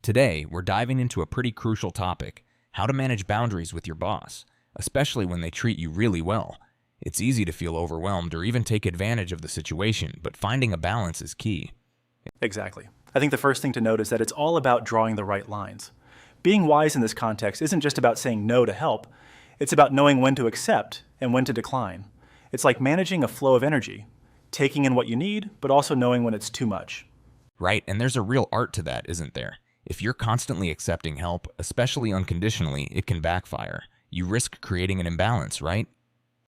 Today, we're diving into a pretty crucial topic: how to manage boundaries with your boss, especially when they treat you really well. It's easy to feel overwhelmed or even take advantage of the situation, but finding a balance is key. Exactly. I think the first thing to note is that it's all about drawing the right lines. Being wise in this context isn't just about saying no to help, it's about knowing when to accept and when to decline. It's like managing a flow of energy, taking in what you need, but also knowing when it's too much. Right, and there's a real art to that, isn't there? If you're constantly accepting help, especially unconditionally, it can backfire. You risk creating an imbalance, right?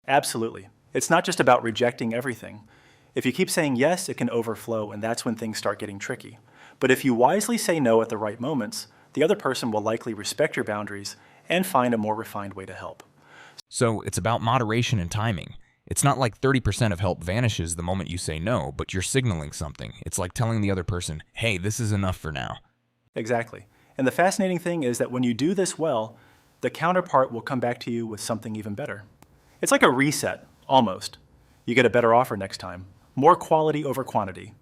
Absolutely. It's not just about rejecting everything. If you keep saying yes, it can overflow, and that's when things start getting tricky. But if you wisely say no at the right moments, the other person will likely respect your boundaries and find a more refined way to help. So it's about moderation and timing. It's not like 30% of help vanishes the moment you say no, but you're signaling something. It's like telling the other person, hey, this is enough for now. Exactly. And the fascinating thing is that when you do this well, the counterpart will come back to you with something even better. It's like a reset, almost. You get a better offer next time. More quality over quantity.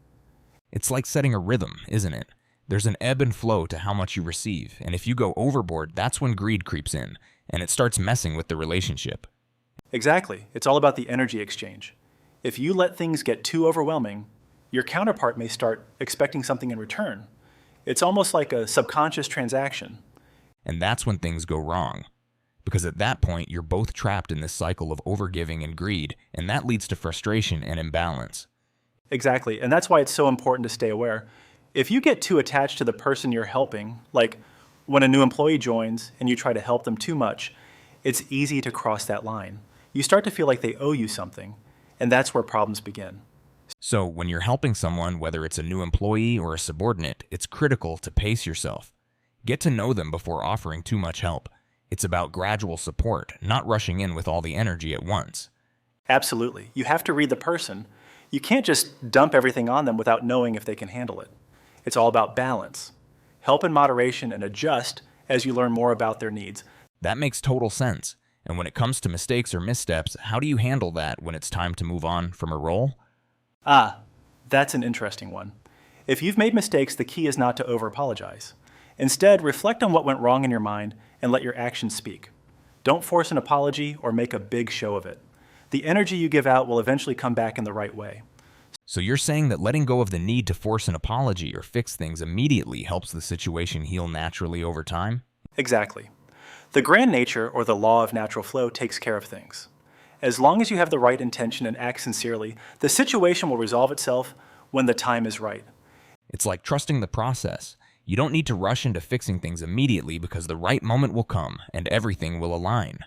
It's like setting a rhythm, isn't it? There's an ebb and flow to how much you receive, and if you go overboard, that's when greed creeps in, and it starts messing with the relationship. Exactly. It's all about the energy exchange. If you let things get too overwhelming, your counterpart may start expecting something in return. It's almost like a subconscious transaction. And that's when things go wrong. Because at that point, you're both trapped in this cycle of overgiving and greed, and that leads to frustration and imbalance. Exactly. And that's why it's so important to stay aware. If you get too attached to the person you're helping, like when a new employee joins and you try to help them too much, it's easy to cross that line. You start to feel like they owe you something, and that's where problems begin. So when you're helping someone, whether it's a new employee or a subordinate, it's critical to pace yourself. Get to know them before offering too much help. It's about gradual support, not rushing in with all the energy at once. Absolutely. You have to read the person. You can't just dump everything on them without knowing if they can handle it. It's all about balance. Help in moderation and adjust as you learn more about their needs. That makes total sense. And when it comes to mistakes or missteps, how do you handle that when it's time to move on from a role? That's an interesting one. If you've made mistakes, the key is not to over-apologize. Instead, reflect on what went wrong in your mind and let your actions speak. Don't force an apology or make a big show of it. The energy you give out will eventually come back in the right way. So you're saying that letting go of the need to force an apology or fix things immediately helps the situation heal naturally over time? Exactly. The grand nature, or the law of natural flow, takes care of things. As long as you have the right intention and act sincerely, the situation will resolve itself when the time is right. It's like trusting the process. You don't need to rush into fixing things immediately because the right moment will come and everything will align.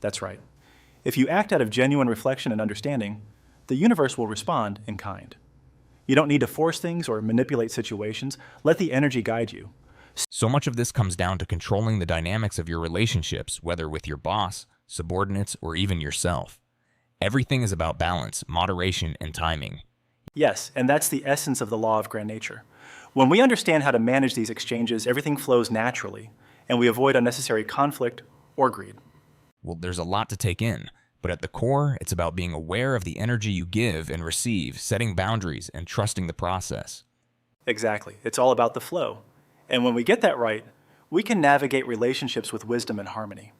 That's right. If you act out of genuine reflection and understanding, the universe will respond in kind. You don't need to force things or manipulate situations. Let the energy guide you. So much of this comes down to controlling the dynamics of your relationships, whether with your boss, subordinates, or even yourself. Everything is about balance, moderation, and timing. Yes, and that's the essence of the law of grand nature. When we understand how to manage these exchanges, everything flows naturally, and we avoid unnecessary conflict or greed. Well, there's a lot to take in, but at the core, it's about being aware of the energy you give and receive, setting boundaries, and trusting the process. Exactly. It's all about the flow. And when we get that right, we can navigate relationships with wisdom and harmony.